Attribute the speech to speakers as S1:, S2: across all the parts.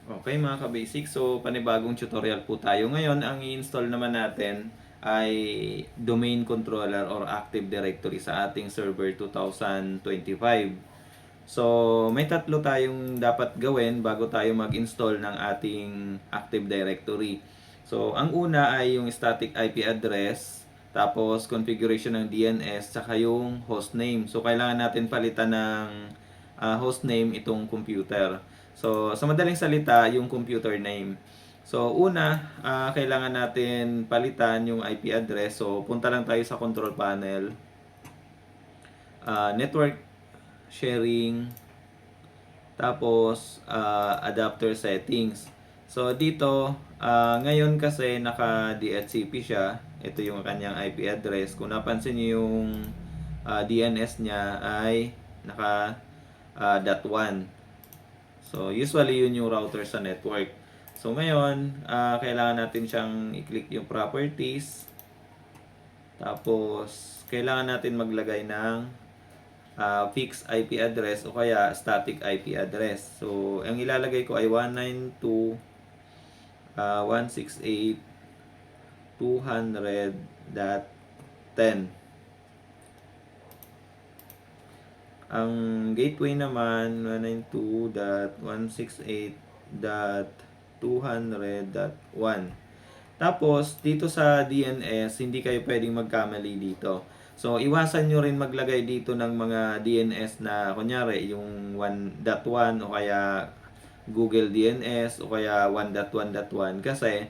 S1: Okay mga ka-basic, so panibagong tutorial po tayo. Ngayon, ang i-install naman natin ay domain controller or Active Directory sa ating server 2025. So, may tatlo tayong dapat gawin bago tayo mag-install ng ating Active Directory. So, ang una ay yung static IP address, tapos configuration ng DNS, saka yung hostname. So, kailangan natin palitan ng hostname itong computer. So, sa madaling salita, yung computer name. So, una, kailangan natin palitan yung IP address. So, punta lang tayo sa control panel, network sharing, tapos adapter settings. So, dito, ngayon kasi naka-DHCP siya. Ito yung kanyang IP address. Kung napansin niyo yung DNS niya ay naka .1. So, usually yun yung router sa network. So, ngayon, kailangan natin siyang i-click yung properties. Tapos, kailangan natin maglagay ng fixed IP address o kaya static IP address. So, ang ilalagay ko ay 192.168.200.10. Ang gateway naman 192.168.200.1. Tapos dito sa DNS, hindi kayo pwedeng magkamali dito. So iwasan nyo rin maglagay dito ng mga DNS na kunyari yung 1.1 o kaya Google DNS o kaya 1.1.1 kasi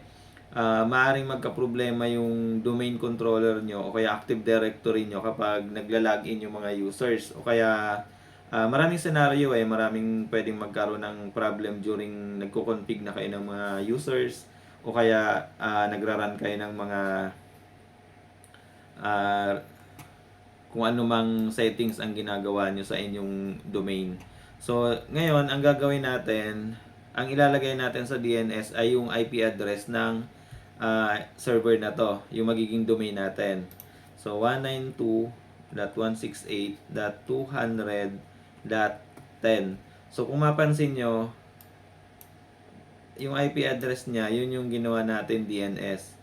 S1: maaaring magka-problema yung domain controller nyo o kaya Active Directory nyo kapag nagla-login yung mga users o kaya maraming scenario maraming pwedeng magkaroon ng problem during nagko-config na kayo ng mga users o kaya nagra-run kayo ng mga uh, kung ano mang settings ang ginagawa nyo sa inyong domain. So, ngayon, ang gagawin natin, ang ilalagay natin sa DNS ay yung IP address ng server na to, yung magiging domain natin. So, 192.168.200.10. So, kung mapansin nyo, yung IP address niya, yun yung ginawa natin DNS.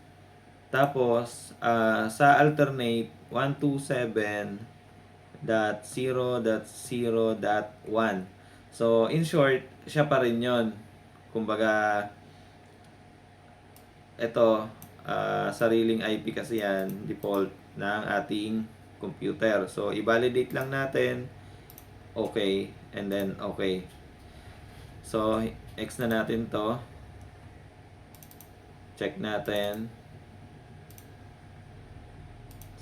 S1: Tapos, sa alternate, 127.0.0.1. So, in short, siya pa rin yun. Kumbaga, ito, sariling IP kasi yan, default ng ating computer. So, i-validate lang natin, okay, and then okay. So, X na natin to. Check natin.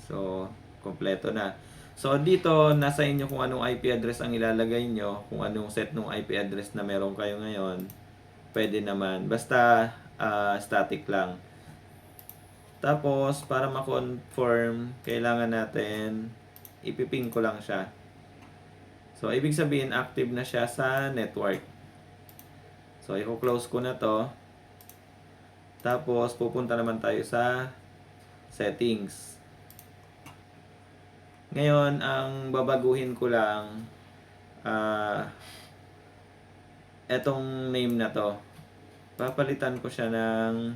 S1: So, kompleto na. So, dito, nasa inyo kung anong IP address ang ilalagay nyo, kung anong set ng IP address na meron kayo ngayon, pwede naman. Basta, static lang. Tapos, para ma-confirm, kailangan natin, ipiping ko lang siya. So, ibig sabihin, active na siya sa network. So, i-close ko na to. Tapos, pupunta naman tayo sa settings. Ngayon, ang babaguhin ko lang, etong name na to. Papalitan ko siya ng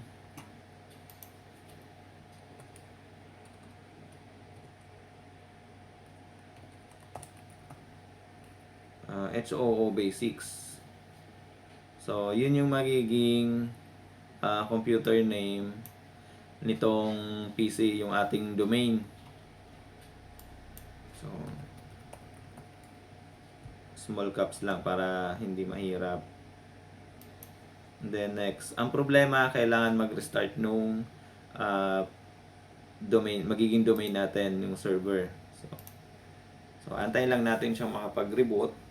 S1: HOO Basics. So, yun yung magiging computer name nitong PC, yung ating domain. So, small caps lang para hindi mahirap. And then next, ang problema, kailangan mag-restart nung domain, magiging domain natin, yung server. So antayin lang natin siyang makapag-reboot.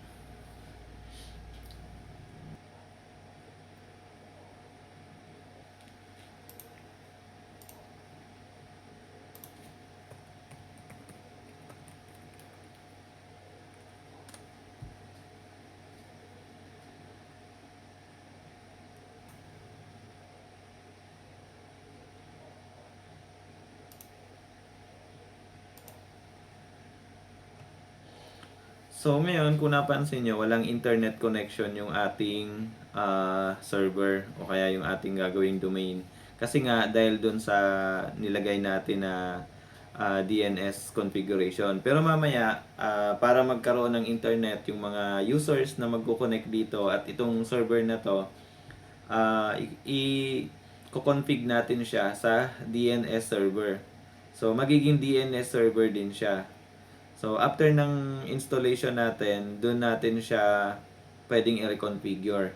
S1: So ngayon, kung napansin nyo, walang internet connection yung ating server o kaya yung ating gagawing domain. Kasi nga, dahil dun sa nilagay natin na DNS configuration. Pero mamaya, para magkaroon ng internet yung mga users na magko-connect dito at itong server na to, i-config natin siya sa DNS server. So, magiging DNS server din siya. So, after ng installation natin, doon natin siya pwedeng i-reconfigure.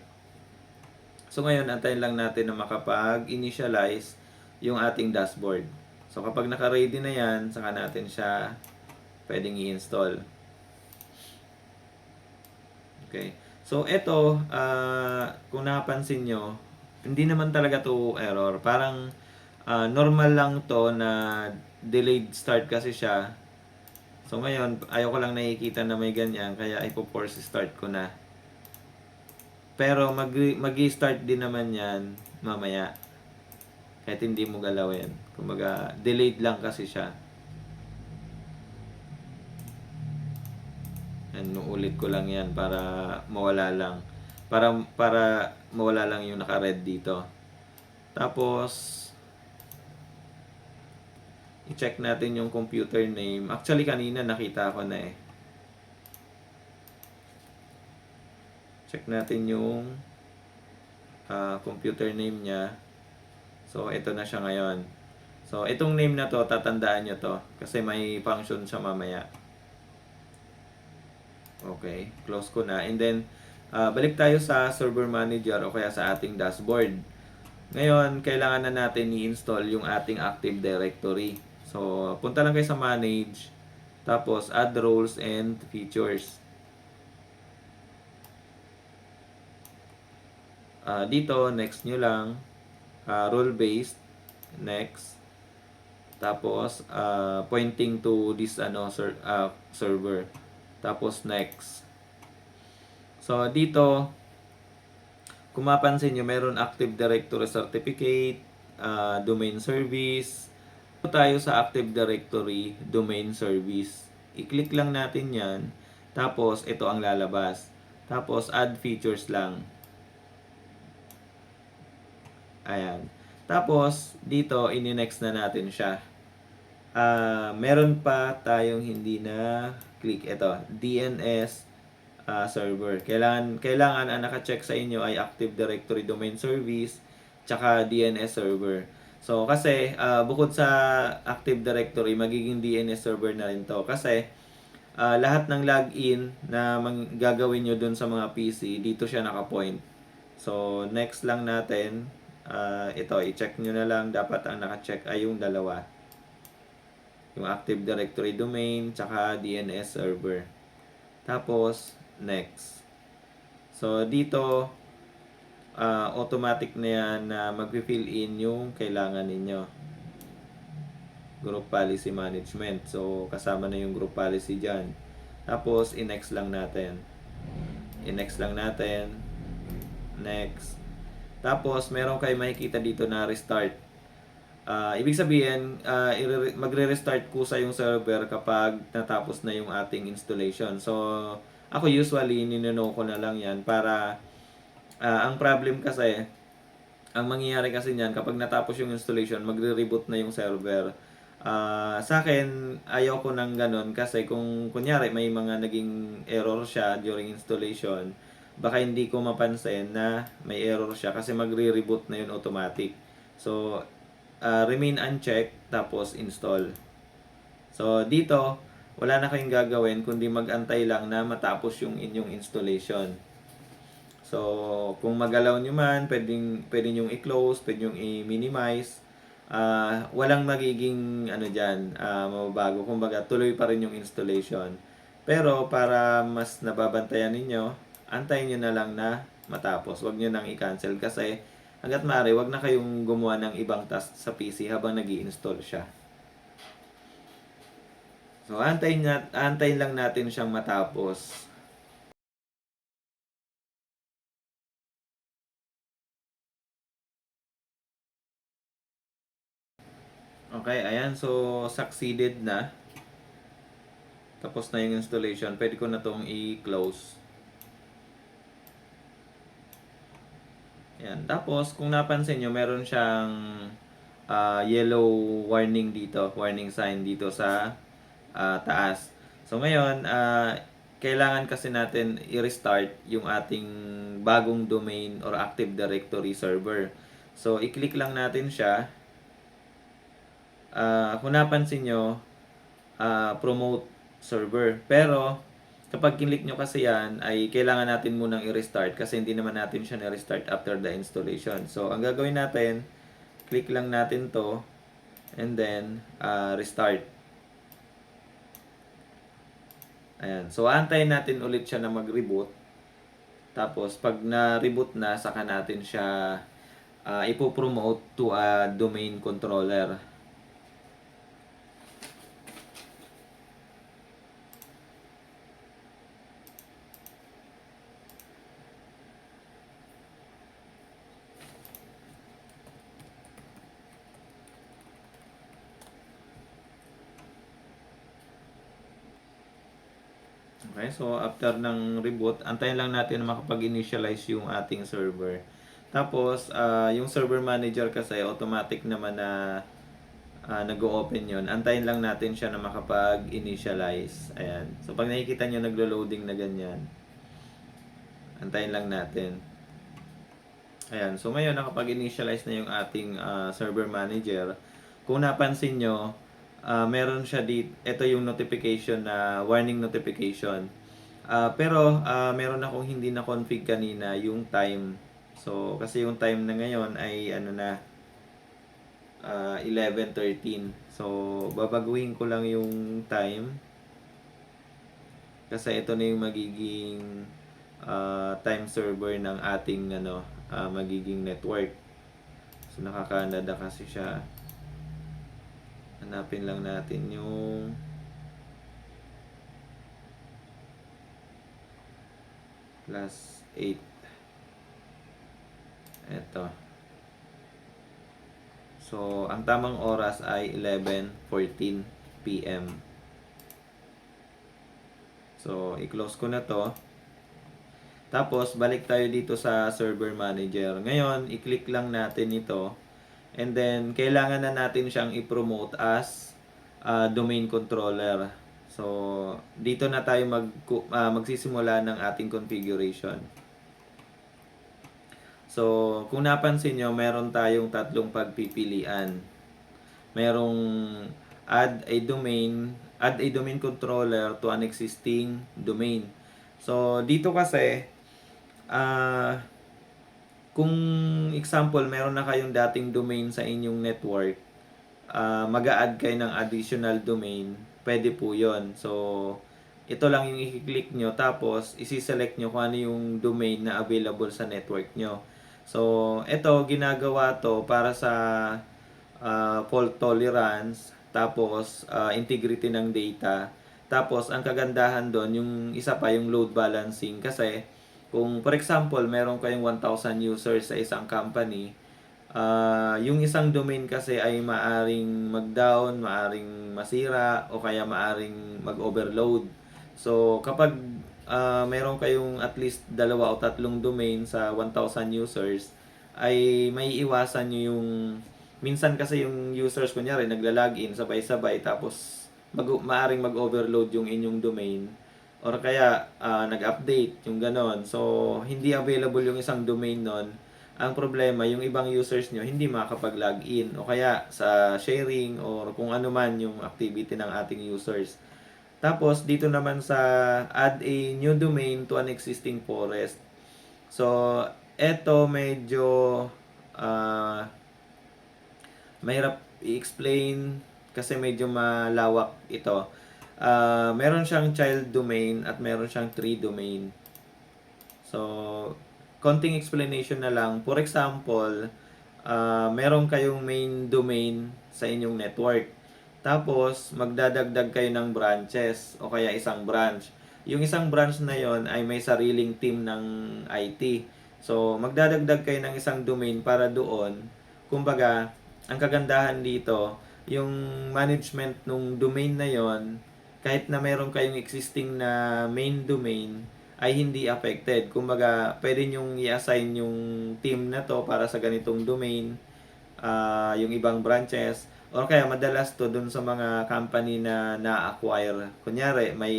S1: So, ngayon, antayin lang natin na makapag-initialize yung ating dashboard. So, kapag naka-ready na yan, saka natin siya pwedeng i-install. Okay. So, ito, kung napansin nyo, hindi naman talaga to error. Parang normal lang to na delayed start kasi siya. So, ngayon, ayaw ko lang nakikita na may ganyan, kaya ipo-force start ko na. Pero, mag-i-start din naman yan mamaya. Kahit hindi mo galawin. Kumbaga, delayed lang kasi siya. And ulit ko lang yan para mawala lang. Para mawala lang yung naka-red dito. Tapos, i-check natin yung computer name. Actually, kanina nakita ko na eh. Check natin yung computer name niya. So, ito na siya ngayon. So, itong name na to, tatandaan nyo to. Kasi may function siya mamaya. Okay, close ko na. And then, balik tayo sa server manager o kaya sa ating dashboard. Ngayon, kailangan na natin i-install yung ating Active Directory. So, punta lang kayo sa Manage, tapos Add Roles and Features. Dito, next nyo lang. Role-based, next. Tapos, pointing to this server. Tapos, next. So, dito, kung mapansin nyo, meron Active Directory Certificate, Domain Service. Tayo sa Active Directory Domain Service. I-click lang natin yan. Tapos, ito ang lalabas. Tapos, add features lang. Ayan. Tapos, dito, ini-next na natin siya. Meron pa tayong hindi na click. Ito, DNS server. Kailangan ang naka-check sa inyo ay Active Directory Domain Service tsaka DNS server. So, kasi bukod sa Active Directory, magiging DNS server na rin to. Kasi lahat ng login na gagawin nyo dun sa mga PC, dito siya naka-point. So, next lang natin, ito, i-check nyo na lang. Dapat ang naka-check ay yung dalawa. Yung Active Directory Domain, tsaka DNS server. Tapos, next. So, dito, automatic na yan na mag-fill in yung kailangan ninyo. Group Policy Management. So, kasama na yung Group Policy dyan. Tapos, i-next lang natin. I-next lang natin. Next. Tapos, meron kayo makikita dito na restart. Ibig sabihin, magre-restart kusa yung server kapag natapos na yung ating installation. So, ako usually, ninono ko na lang yan para ang problem kasi, ang mangyayari kasi niyan, kapag natapos yung installation, magre-reboot na yung server. Sa akin, ayaw ko ng ganun kasi kung kunyari may mga naging error siya during installation, baka hindi ko mapansin na may error siya kasi magre-reboot na yun automatic. So, remain unchecked, tapos install. So, dito, wala na kayong gagawin kundi mag-antay lang na matapos yung inyong installation. So, kung magalaw nyo man, pwede nyo i-close, pwede nyo i-minimize. Walang magiging mababago. Kumbaga, tuloy pa rin yung installation. Pero, para mas nababantayan ninyo, antayin nyo na lang na matapos. Huwag nyo nang i-cancel kasi hanggat maaari, wag na kayong gumawa ng ibang task sa PC habang nag-i-install siya. So, antayin lang natin siyang matapos. Okay, ayan. So, succeeded na. Tapos na yung installation. Pwede ko na tong i-close. Ayan. Tapos, kung napansin nyo, meron siyang yellow warning dito. Warning sign dito sa taas. So, ngayon, kailangan kasi natin i-restart yung ating bagong domain or Active Directory server. So, i-click lang natin siya. Kung napansin nyo, promote server. Pero, kapag kinlik nyo kasi yan, ay kailangan natin munang i-restart kasi hindi naman natin siya na-restart after the installation. So, ang gagawin natin, click lang natin to and then restart. Ayan. So, antayin natin ulit siya na mag-reboot. Tapos, pag na-reboot na, saka natin siya ipopromote to a domain controller. Okay, so after ng reboot, antayin lang natin na makapag-initialize yung ating server. Tapos, yung server manager kasi automatic naman na nag-o-open yun. Antayin lang natin siya na makapag-initialize. Ayan. So, pag nakikita nyo naglo-loading na ganyan, antayin lang natin. Ayan. So, ngayon nakapag-initialize na yung ating server manager. Kung napansin nyo, meron siya dito, ito yung notification na warning notification. Pero meron akong hindi na config kanina yung time. So kasi yung time na ngayon ay ano na 11:13. So babaguhin ko lang yung time. Kasi ito na yung magiging time server ng ating magiging network. So naka-Canada kasi siya. Hanapin lang natin yung +8. Ito. So, ang tamang oras ay 11:14 PM. So, i-close ko na to. Tapos, balik tayo dito sa server manager. Ngayon, i-click lang natin ito. And then, kailangan na natin siyang i-promote as domain controller. So, dito na tayo magsisimula ng ating configuration. So, kung napansin nyo, meron tayong tatlong pagpipilian. Merong add a domain controller to an existing domain. So, dito kasi, kung example, meron na kayong dating domain sa inyong network, mag-a-add kayo ng additional domain, pwede po yon. So, ito lang yung i-click nyo, tapos isi-select nyo kung ano yung domain na available sa network nyo. So, ito, ginagawa to para sa fault tolerance, tapos integrity ng data. Tapos, ang kagandahan doon, yung isa pa, yung load balancing. Kasi, kung for example, meron kayong 1,000 users sa isang company, yung isang domain kasi ay maaring mag-down, maaring masira, o kaya maaring mag-overload. So, kapag meron kayong at least 2 o 3 domain sa 1,000 users, ay may iwasan nyo yung... Minsan kasi yung users, kunyari, nagla-login sabay-sabay, tapos maaring mag-overload yung inyong domain. Or kaya, nag-update, yung ganon. So, hindi available yung isang domain nun. Ang problema, yung ibang users nyo, hindi makakapag-login. O kaya, sa sharing, or kung ano man yung activity ng ating users. Tapos, dito naman sa add a new domain to an existing forest. So, eto medyo mahirap i-explain kasi medyo malawak ito. Meron siyang child domain at meron siyang tree domain. So, konting explanation na lang. For example, meron kayong main domain sa inyong network. Tapos, magdadagdag kayo ng branches o kaya isang branch. Yung isang branch na yon ay may sariling team ng IT. So, magdadagdag kayo ng isang domain para doon. Kumbaga, ang kagandahan dito, yung management ng domain na yon kahit na meron kayong existing na main domain, ay hindi affected. Kumbaga, pwede nyong i-assign yung team na to para sa ganitong domain, yung ibang branches, or kaya madalas to dun sa mga company na na-acquire. Kunyari, may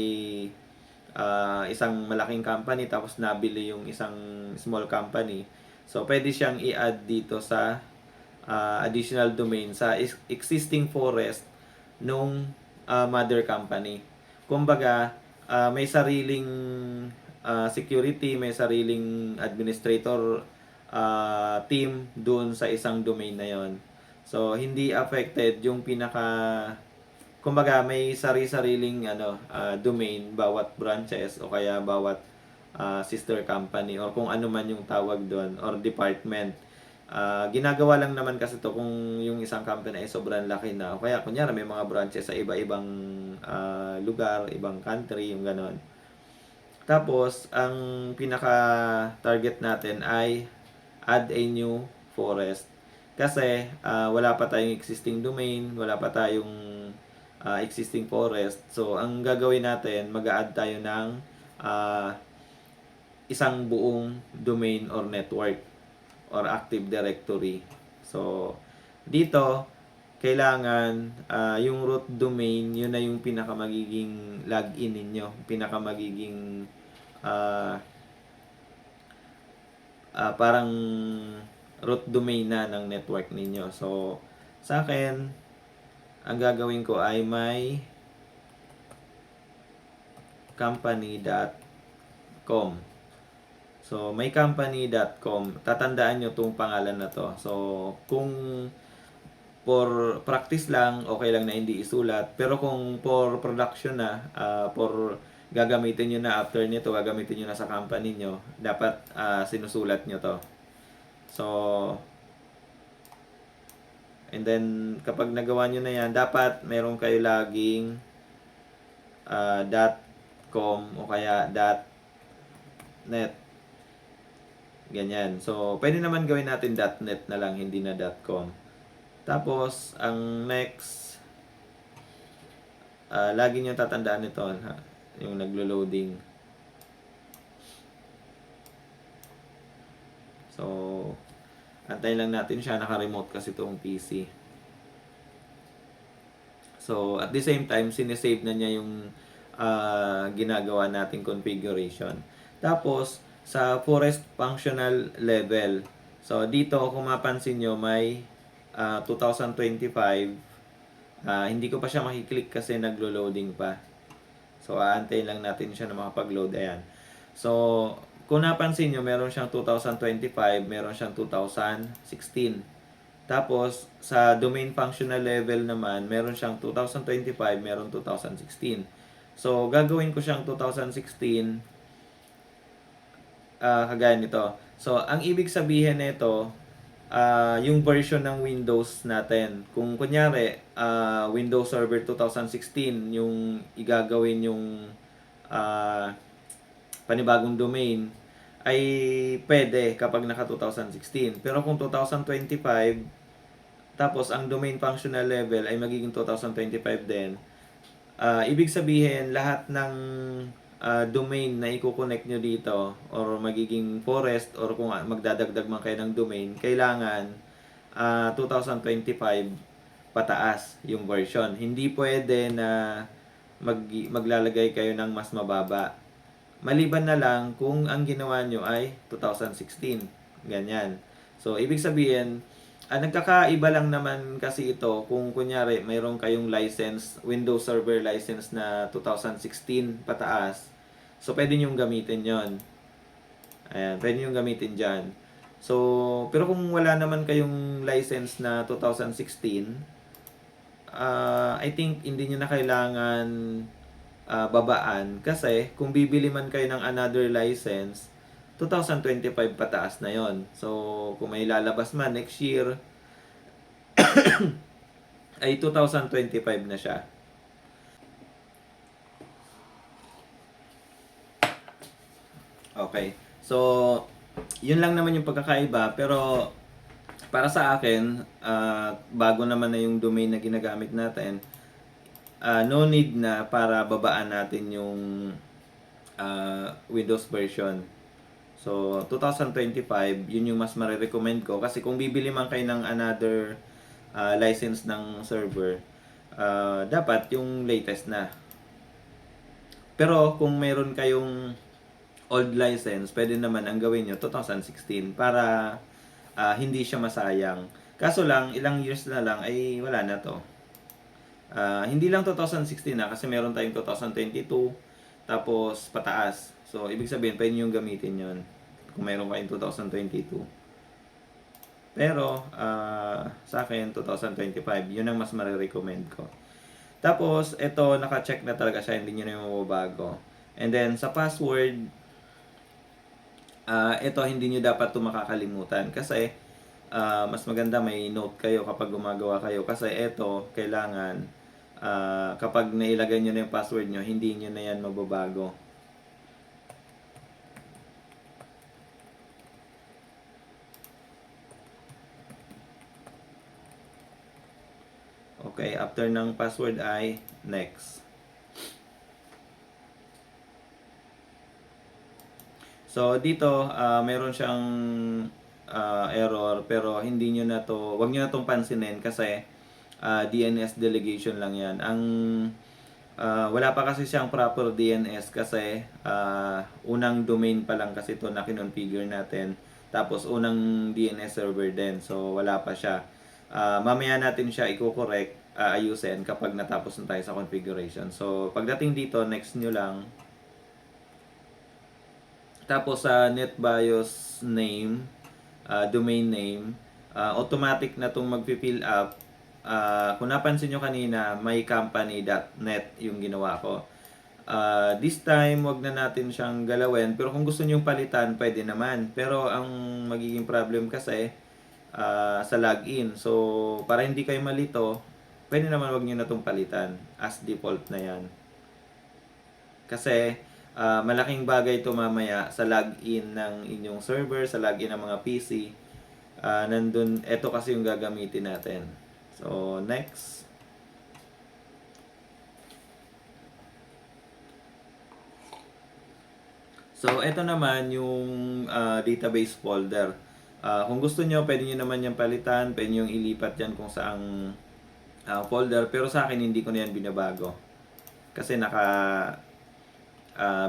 S1: isang malaking company tapos nabili yung isang small company. So, pwede siyang i-add dito sa additional domain sa existing forest nung mother company. Kumbaga, may sariling security, may sariling administrator team doon sa isang domain na yon. So, hindi affected yung kumbaga may sari-sariling domain bawat branches o kaya bawat sister company or kung ano man yung tawag doon or department. Ginagawa lang naman kasi to kung yung isang company ay sobrang laki na o kaya kunyari may mga branches sa iba-ibang lugar, ibang country, yung ganon. Tapos, ang pinaka-target natin ay add a new forest. Kasi, wala pa tayong existing domain, wala pa tayong existing forest. So, ang gagawin natin, mag-a-add tayo ng isang buong domain or network or active directory. So, dito, kailangan yung root domain, yun na yung pinaka magiging login ninyo, pinaka magiging parang root domain na ng network ninyo. So, sa akin, ang gagawin ko ay may company.com. So, may company.com. Tatandaan nyo itong pangalan na to. So, kung for practice lang, okay lang na hindi isulat. Pero kung for production na, for gagamitin nyo na after nito, gagamitin nyo na sa company nyo, dapat sinusulat nyo to. So, and then, kapag nagawa nyo na yan, dapat meron kayo laging .com o kaya .net. Ganyan. So, pwede naman gawin natin .net na lang, hindi na .com. Tapos, ang next, lagi nyo tatandaan ito, yung naglo-loading. So, antayin lang natin siya, naka-remote kasi itong PC. So, at the same time, sinesave na niya yung ginagawa nating configuration. Tapos, sa forest functional level. So, dito, kung mapansin nyo, may 2025. Hindi ko pa siya makiklik kasi naglo-loading pa. So, aantayin lang natin siya na makapag-load. Ayan. So, kung napansin nyo, meron siyang 2025, meron siyang 2016. Tapos, sa domain functional level naman, meron siyang 2025, meron 2016. So, gagawin ko siyang 2016, kagaya nito. So, ang ibig sabihin nito, yung version ng Windows natin. Kung kunyari, Windows Server 2016, yung igagawin yung panibagong domain, ay pwede kapag naka 2016. Pero kung 2025, tapos ang domain functional level ay magiging 2025 din, ibig sabihin lahat ng domain na i-connect nyo dito or magiging forest or kung magdadagdag man kayo ng domain, kailangan 2025 pataas yung version. Hindi pwede na maglalagay kayo ng mas mababa. Maliban na lang kung ang ginawa nyo ay 2016. Ganyan. So, ibig sabihin, nagkakaiba lang naman kasi ito kung kunyari mayroon kayong license, Windows Server license na 2016 pataas. So, pwede nyo gamitin yon. Ayan, pwede nyo gamitin dyan. So, pero kung wala naman kayong license na 2016, I think hindi nyo na kailangan babaan kasi kung bibili man kayo ng another license, 2025 pataas na yon. So, kung may lalabas man next year, ay 2025 na siya. Okay. So, yun lang naman yung pagkakaiba. Pero, para sa akin, bago naman na yung domain na ginagamit natin, no need na para babaan natin yung Windows version. So, 2025, yun yung mas marirecommend ko. Kasi kung bibili man kayo ng another license ng server, dapat yung latest na. Pero kung meron kayong old license, pwede naman ang gawin nyo 2016 para hindi siya masayang. Kaso lang, ilang years na lang ay wala na to. Hindi lang 2016 na kasi meron tayong 2022 tapos pataas. So, ibig sabihin, pwede nyo gamitin yon kung meron kayong 2022. Pero, sa akin, 2025, yun ang mas marirecommend ko. Tapos, ito, naka-check na talaga siya, hindi nyo na yung mababago. And then, sa password, ito, hindi nyo dapat ito makakalimutan. Kasi, mas maganda may note kayo kapag gumagawa kayo. Kasi ito, kailangan, kapag nailagay nyo na yung password nyo, hindi nyo na yan mababago. Okay, after ng password ay next. So dito meron siyang error pero hindi niyo na to, wag niyo na tong pansinin kasi DNS delegation lang 'yan. Ang wala pa kasi siyang proper DNS kasi unang domain pa lang kasi ito na kinonfigure natin. Tapos unang DNS server din. So wala pa siya. Mamaya natin siya i-correct, ayusin kapag natapos na tayo sa configuration. So pagdating dito, next nyo lang. Tapos sa NetBIOS name, domain name, automatic na itong mag-fill up. Kung napansin nyo kanina, may company.net yung ginawa ko. This time, wag na natin siyang galawin. Pero kung gusto nyo palitan, pwede naman. Pero ang magiging problem kasi, sa login. So, para hindi kayo malito, pwede naman wag nyo na itong palitan. As default na yan. Kasi, malaking bagay ito mamaya sa login ng inyong server, sa login ng mga PC. Nandun, ito kasi yung gagamitin natin. So, next. So, ito naman yung database folder. Kung gusto nyo, pwede nyo naman yung palitan, pwede nyo yung ilipat yan kung saang folder. Pero sa akin, hindi ko na yan binabago. Kasi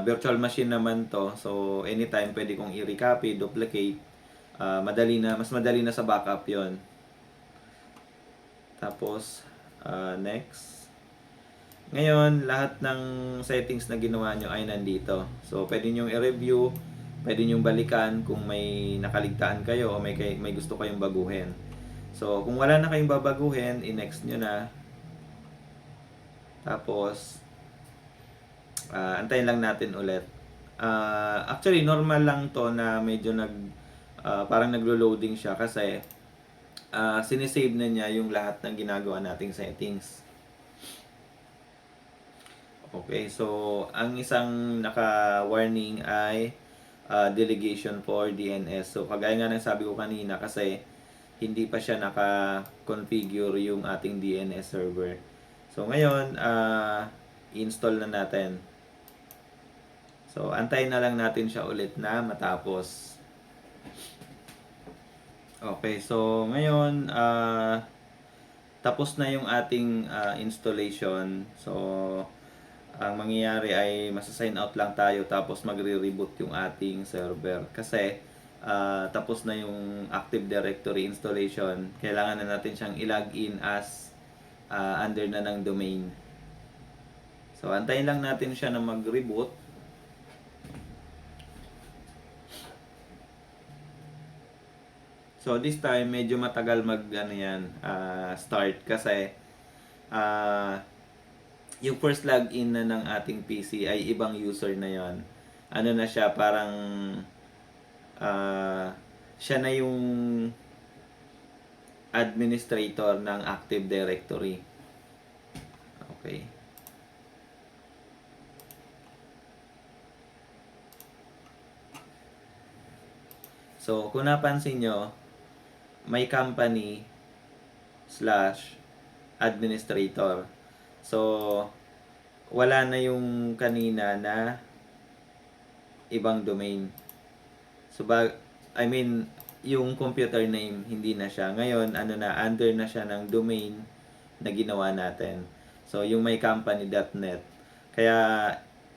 S1: virtual machine naman to. So, anytime pwede kong i-recopy, duplicate. Mas madali na sa backup yon. Tapos, next. Ngayon, lahat ng settings na ginawa nyo ay nandito. So, pwede nyo i-review, pwede nyo balikan kung may nakaligtaan kayo o may gusto kayong baguhin. So, kung wala na kayong babaguhin, i-next nyo na. Tapos, antayin lang natin ulit. Actually, normal lang to na medyo parang naglo-loading siya kasi sinisave na niya yung lahat ng ginagawa nating settings. Okay, so ang isang naka-warning ay delegation for DNS. So kagaya nga ng sabi ko kanina kasi hindi pa siya naka-configure yung ating DNS server. So ngayon, i-install na natin. So antayin na lang natin siya ulit na matapos. Okay, so ngayon, tapos na yung ating installation. So ang mangyayari ay masa-sign out lang tayo tapos magre-reboot yung ating server kasi tapos na yung Active Directory installation. Kailangan na natin siyang i-login as under na ng domain. So antayin lang natin siya na mag-reboot. So this time medyo matagal start kasi yung first login na ng ating PC ay ibang user na yon. Ano na siya, parang siya na yung administrator ng Active Directory. Okay. So, kung napansin nyo, may company /administrator. So, wala na yung kanina na ibang domain. So, I mean, yung computer name, hindi na siya. Ngayon, under na siya ng domain na ginawa natin. So, yung may company.net. Kaya,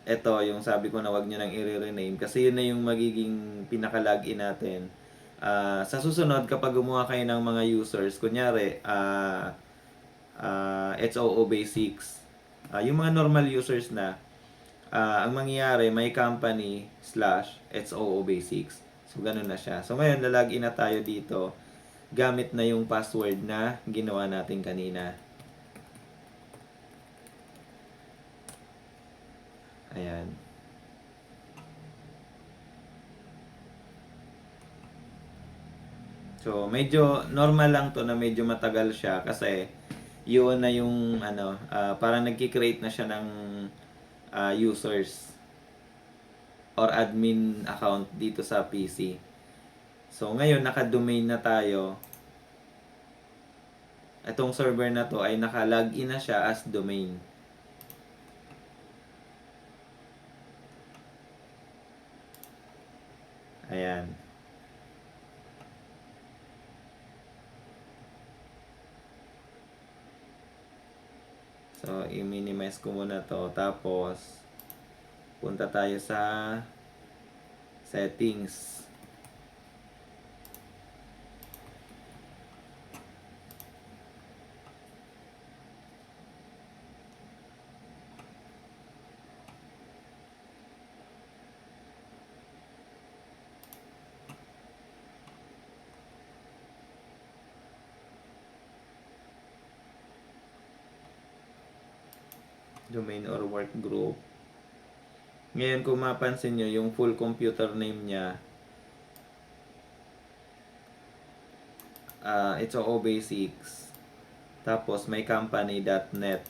S1: ito, yung sabi ko na wag nyo nang i-rename kasi yun na yung magiging pinaka-login natin. Sa susunod, kapag gumawa kayo ng mga users, kunyari, XOO Basics, yung mga normal users na, ang mangyayari, may company / XOO Basics. So, ganun na siya. So, ngayon, lalagin na tayo dito gamit na yung password na ginawa natin kanina. Ayan. So, medyo normal lang to na medyo matagal siya kasi yun na yung parang nagki-create na siya ng users or admin account dito sa PC. So, ngayon, naka-domain na tayo. Itong server na to ay naka-login na siya as domain. Ayan. So, i-minimize ko muna to. Tapos, punta tayo sa settings. Domain or work group. Ngayon, kung mapansin nyo, yung full computer name niya, it's all basics. Tapos, may company.net.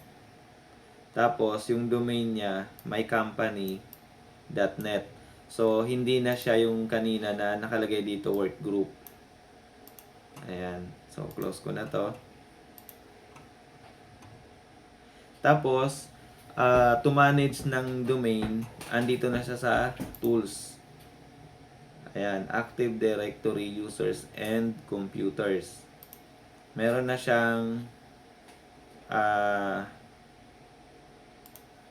S1: Tapos, yung domain niya, may company.net. So, hindi na siya yung kanina na nakalagay dito, work group. Ayan. So, close ko na to. Tapos, to manage ng domain, andito na siya sa tools. Ayan, Active Directory Users and Computers. Meron na siyang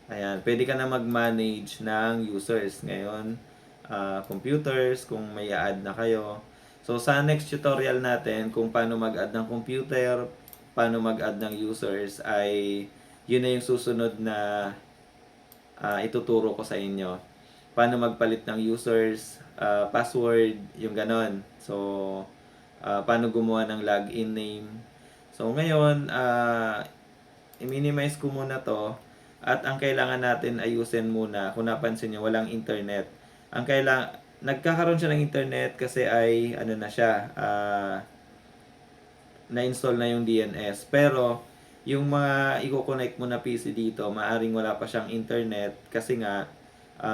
S1: ayan, pwede ka na mag-manage ng users. Ngayon, computers, kung may add na kayo. So, sa next tutorial natin, kung paano mag-add ng computer, paano mag-add ng users, ay yun na yung susunod na ituturo ko sa inyo. Paano magpalit ng users, password, yung ganon. So, paano gumawa ng login name. So, ngayon, i-minimize ko muna to. At ang kailangan natin ayusin muna, kung napansin nyo, walang internet. Nagkakaroon siya ng internet kasi ay, na siya, na-install na yung DNS. Pero, yung mga i-connect mo na PC dito, maaring wala pa siyang internet kasi nga,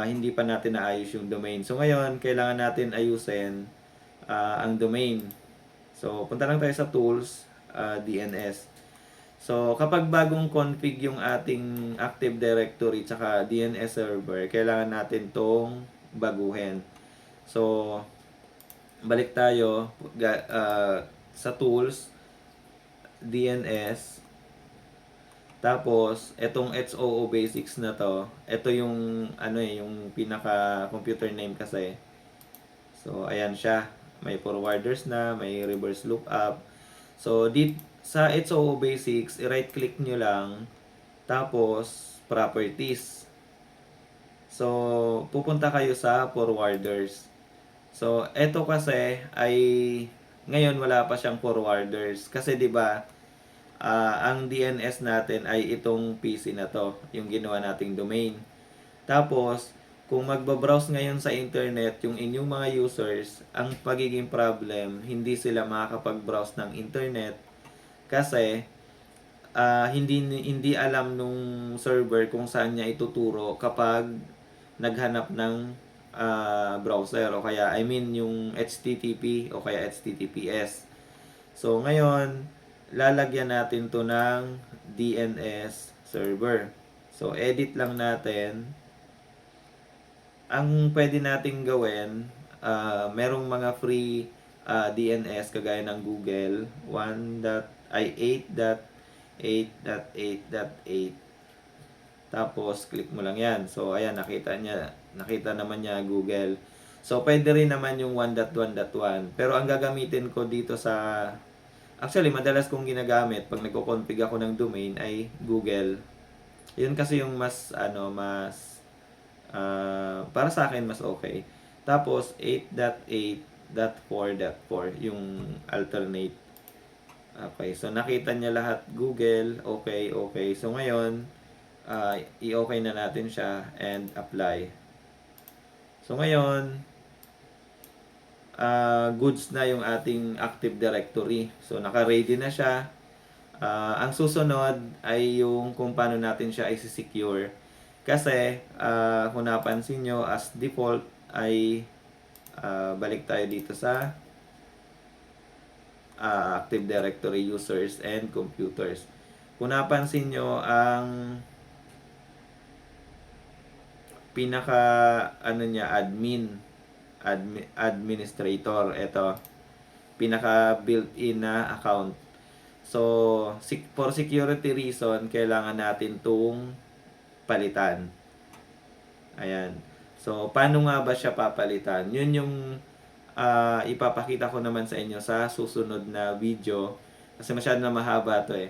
S1: hindi pa natin naayos yung domain. So, ngayon, kailangan natin ayusin ang domain. So, punta lang tayo sa tools, DNS. So, kapag bagong config yung ating Active Directory tsaka DNS server, kailangan natin tong baguhin. So, balik tayo sa tools, DNS. Tapos, etong XOO Basics na to, ito yung yung pinaka computer name kasi. So, ayan siya. May forwarders na, may reverse lookup. So, sa XOO Basics, i-right click nyo lang, tapos properties. So, pupunta kayo sa forwarders. So, eto kasi ay ngayon wala pa siyang forwarders kasi 'di ba ang DNS natin ay itong PC na to, yung ginawa nating domain. Tapos, kung magbabrowse ngayon sa internet yung inyong mga users, ang pagiging problem, hindi sila makakapag-browse ng internet kasi hindi alam nung server kung saan niya ituturo kapag naghanap ng browser o kaya yung HTTP o kaya HTTPS. So ngayon lalagyan natin to ng DNS server. So, edit lang natin. Ang pwede nating gawin, merong mga free DNS kagaya ng Google 8.8.8.8. Tapos click mo lang 'yan. So ayan, nakita naman niya Google. So pwede rin naman yung 1.1.1. Pero ang gagamitin ko dito sa actually madalas kong ginagamit pag nagko-config ako ng domain ay Google. Yun kasi yung mas para sa akin mas okay. Tapos 8.8.4.4 yung alternate. Okay, so nakita niya lahat Google, okay, okay. So ngayon, i-okay na natin siya and apply. So ngayon, goods na yung ating Active Directory. So naka-ready na siya. Ang susunod ay yung kung paano natin siya i-secure. Kasi kung napansin nyo, as default ay balik tayo dito sa Active Directory users and computers. Kung napansin nyo, ang pinaka administrator, ito pinaka built-in na account. So for security reason, kailangan natin tong palitan. Ayan. So paano nga ba siya papalitan? Yun yung ipapakita ko naman sa inyo sa susunod na video kasi masyado na mahaba to eh.